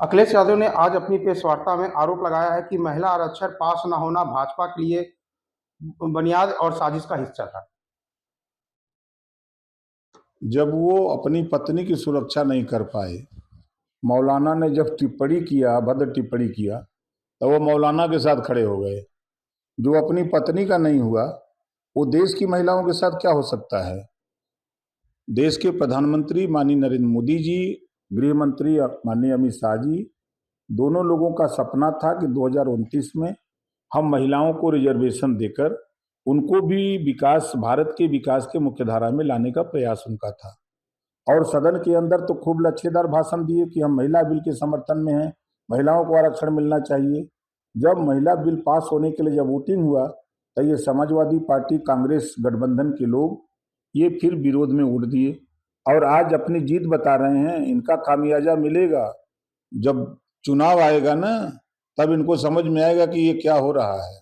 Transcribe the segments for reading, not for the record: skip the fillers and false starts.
अखिलेश यादव ने आज अपनी प्रेस वार्ता में आरोप लगाया है कि महिला आरक्षण पास न होना भाजपा के लिए बुनियाद और साजिश का हिस्सा था। जब वो अपनी पत्नी की सुरक्षा नहीं कर पाए, मौलाना ने जब टिप्पणी किया, भद्र टिप्पणी किया, तो वो मौलाना के साथ खड़े हो गए। जो अपनी पत्नी का नहीं हुआ, वो देश की महिलाओं के साथ क्या हो सकता है। देश के प्रधानमंत्री माननीय नरेंद्र मोदी जी, गृह मंत्री माननीय अमित शाह जी, दोनों लोगों का सपना था कि 2029 में हम महिलाओं को रिजर्वेशन देकर उनको भी विकास, भारत के विकास के मुख्यधारा में लाने का प्रयास उनका था। और सदन के अंदर तो खूब लच्छेदार भाषण दिए कि हम महिला बिल के समर्थन में हैं, महिलाओं को आरक्षण मिलना चाहिए। जब महिला बिल पास होने के लिए जब वोटिंग हुआ, तो ये समाजवादी पार्टी कांग्रेस गठबंधन के लोग ये फिर विरोध में उठ दिए और आज अपनी जीत बता रहे हैं। इनका खामियाजा मिलेगा जब चुनाव आएगा ना, तब इनको समझ में आएगा कि ये क्या हो रहा है।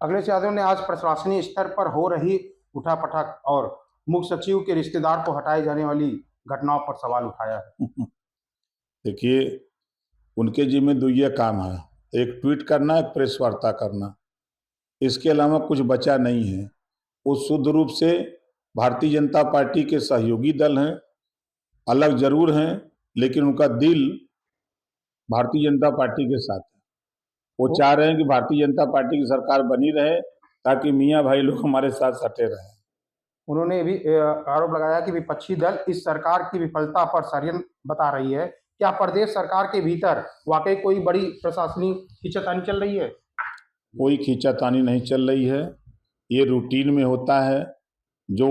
अखिलेश यादव ने आज प्रशासनिक स्तर पर हो रही उठापटक और मुख्य सचिव के रिश्तेदार को हटाए जाने वाली घटनाओं पर सवाल उठाया है। देखिए, उनके जिम्मे दो ये काम है, एक ट्वीट करना, एक प्रेस वार्ता करना। इसके अलावा कुछ बचा नहीं है। वो शुद्ध रूप से भारतीय जनता पार्टी के सहयोगी दल हैं, अलग जरूर हैं, लेकिन उनका दिल भारतीय जनता पार्टी के साथ है। वो चाह रहे हैं कि भारतीय जनता पार्टी की सरकार बनी रहे ताकि मियाँ भाई लोग हमारे साथ सटे रहें। उन्होंने भी आरोप लगाया कि विपक्षी दल इस सरकार की विफलता पर षड्यंत्र बता रही है। क्या प्रदेश सरकार के भीतर वाकई कोई बड़ी प्रशासनिक खींचातानी चल रही है? कोई खींचातानी नहीं चल रही है, ये रूटीन में होता है। जो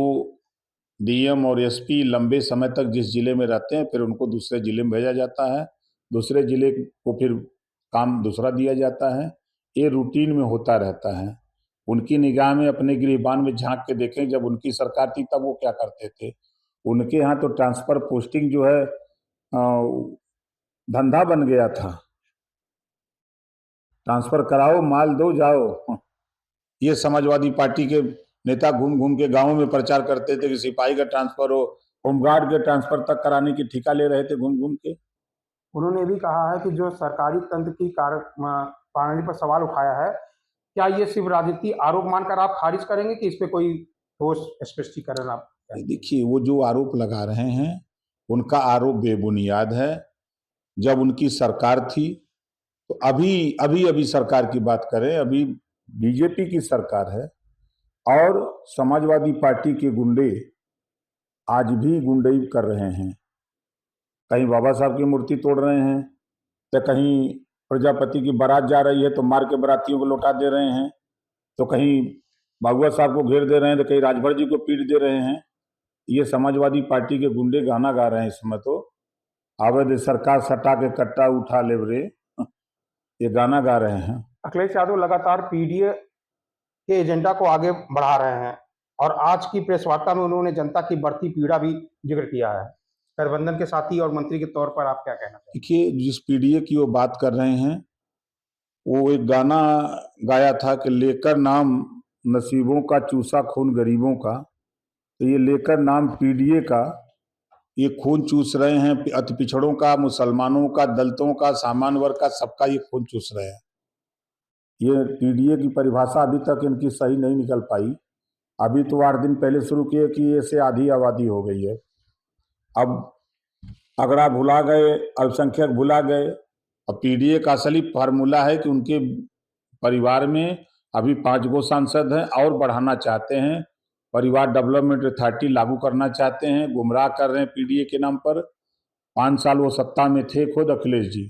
डीएम और एसपी लंबे समय तक जिस जिले में रहते हैं, फिर उनको दूसरे जिले में भेजा जाता है, दूसरे जिले को फिर काम दूसरा दिया जाता है। ये रूटीन में होता रहता है। उनकी निगाह में अपने गिरबान में झांक के देखें, जब उनकी सरकार थी तब वो क्या करते थे। उनके यहाँ तो ट्रांसफर पोस्टिंग जो है धंधा बन गया था। ट्रांसफर कराओ, माल दो, जाओ। ये समाजवादी पार्टी के नेता घूम घूम के गांवों में प्रचार करते थे कि सिपाही का ट्रांसफर हो, होमगार्ड के ट्रांसफर तक कराने की ठिका ले रहे थे घूम घूम के। उन्होंने भी कहा है कि जो सरकारी तंत्र की प्रणाली पर सवाल उठाया है, क्या ये सिर्फ राजनीति आरोप मानकर आप खारिज करेंगे कि इस पे कोई ठोस स्पष्टीकरण आप? देखिए, वो जो आरोप लगा रहे हैं उनका आरोप बेबुनियाद है। जब उनकी सरकार थी तो अभी सरकार की बात करें, अभी बीजेपी की सरकार है और समाजवादी पार्टी के गुंडे आज भी गुंडई कर रहे हैं। कहीं बाबा साहब की मूर्ति तोड़ रहे हैं, तो कहीं प्रजापति की बारात जा रही है तो मार के बारातियों को लौटा दे रहे हैं, तो कहीं बाबुआ साहब को घेर दे रहे हैं, तो कहीं राजभर जी को पीट दे रहे हैं। ये समाजवादी पार्टी के गुंडे गाना गा रहे हैं इस समय। तो आवेद सरकार सटा के कट्टा उठा ले रे, ये गाना गा रहे हैं। अखिलेश यादव लगातार पीडीए के एजेंडा को आगे बढ़ा रहे हैं और आज की प्रेस वार्ता में उन्होंने जनता की बढ़ती पीड़ा भी जिक्र किया है। गठबंधन के साथी और मंत्री के तौर पर आप क्या कहना चाहेंगे? देखिए, जिस पीडीए की वो बात कर रहे हैं, वो एक गाना गाया था कि लेकर नाम नसीबों का, चूसा खून गरीबों का। तो ये लेकर नाम पीडीए का, ये खून चूस रहे हैं अति पिछड़ों का, मुसलमानों का, दलितों का, सामान्य वर्ग का, सबका ये खून चूस रहे हैं। ये पीडीए की परिभाषा अभी तक इनकी सही नहीं निकल पाई। अभी तो 8 दिन पहले शुरू किए कि ऐसे आधी आबादी हो गई है। अब अगड़ा भुला गए, अल्पसंख्यक भुला गए। अब पीडीए का असली फार्मूला है कि उनके परिवार में अभी 5 गो सांसद हैं और बढ़ाना चाहते हैं। परिवार डेवलपमेंट अथॉरिटी लागू करना चाहते हैं, गुमराह कर रहे हैं पीडीए के नाम पर। 5 साल वो सत्ता में थे खुद अखिलेश जी।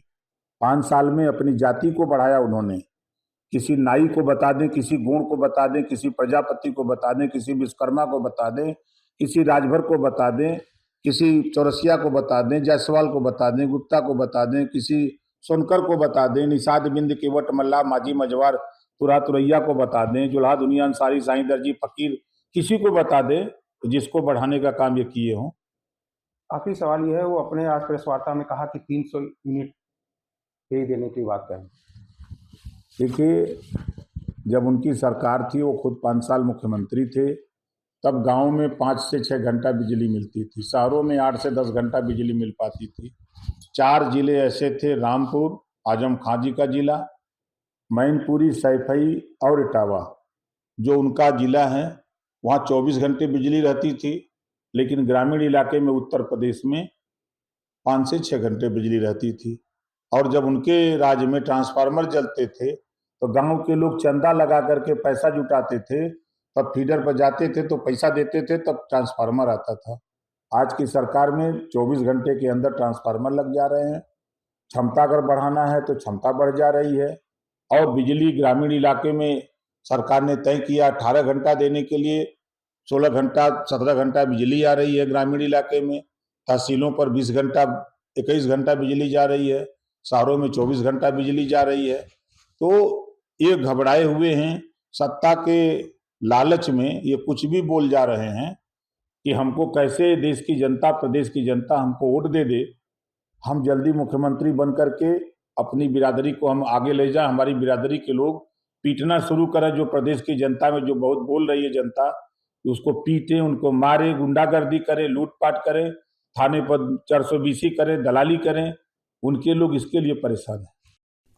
5 साल में अपनी जाति को बढ़ाया उन्होंने। किसी नाई को बता दें, किसी गोंड को बता दें, किसी प्रजापति को बता दें, किसी विश्वकर्मा को बता दें, किसी राजभर को बता दें, किसी चौरसिया को बता दें, जायसवाल को बता दें, गुप्ता को बता दें, किसी सोनकर को बता दें, निषाद बिंद केवट मल्ला माझी मजवार तुरा तुरैया को बता दें, जुल्हा दुनिया अंसारी साईं दर्जी फकीर, किसी को बता दें जिसको बढ़ाने का काम ये किए हों। आखिरी सवाल ये है, वो अपने आज प्रेस वार्ता में कहा कि 300 यूनिट फ्री देने की बात करें। देखिए, जब उनकी सरकार थी, वो खुद 5 साल मुख्यमंत्री थे, तब गांव में 5 से 6 घंटा बिजली मिलती थी, शहरों में 8 से 10 घंटा बिजली मिल पाती थी। 4 जिले ऐसे थे, रामपुर, आजम खां जी का जिला, मैनपुरी, सैफई और इटावा, जो उनका जिला है। वहाँ 24 घंटे बिजली रहती थी, लेकिन ग्रामीण इलाके में उत्तर प्रदेश में 5 से 6 घंटे बिजली रहती थी। और जब उनके राज्य में ट्रांसफार्मर जलते थे तो गांव के लोग चंदा लगा करके पैसा जुटाते थे, तब फीडर पर जाते थे तो पैसा देते थे, तब ट्रांसफार्मर आता था। आज की सरकार में 24 घंटे के अंदर ट्रांसफार्मर लग जा रहे हैं। क्षमता अगर बढ़ाना है तो क्षमता बढ़ जा रही है। और बिजली ग्रामीण इलाके में सरकार ने तय किया 18 घंटा देने के लिए 16 घंटा 17 घंटा बिजली आ रही है ग्रामीण इलाके में। तहसीलों पर 20 घंटा 21 घंटा बिजली जा रही है, शहरों में 24 घंटा बिजली जा रही है। तो ये घबराए हुए हैं, सत्ता के लालच में ये कुछ भी बोल जा रहे हैं कि हमको कैसे देश की जनता, प्रदेश की जनता हमको वोट दे दे, हम जल्दी मुख्यमंत्री बन करके अपनी बिरादरी को हम आगे ले जाएं, हमारी बिरादरी के लोग पीटना शुरू करें। जो प्रदेश की जनता में जो बहुत बोल रही है जनता, उसको पीटे, उनको मारे, गुंडागर्दी करे, लूटपाट करे, थाने पर 420 करें, दलाली करें, उनके लोग इसके लिए परेशान हैं।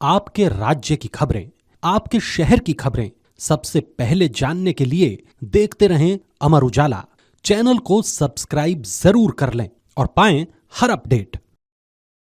आपके राज्य की खबरें, आपके शहर की खबरें सबसे पहले जानने के लिए देखते रहें अमर उजाला। चैनल को सब्सक्राइब जरूर कर लें और पाएं हर अपडेट।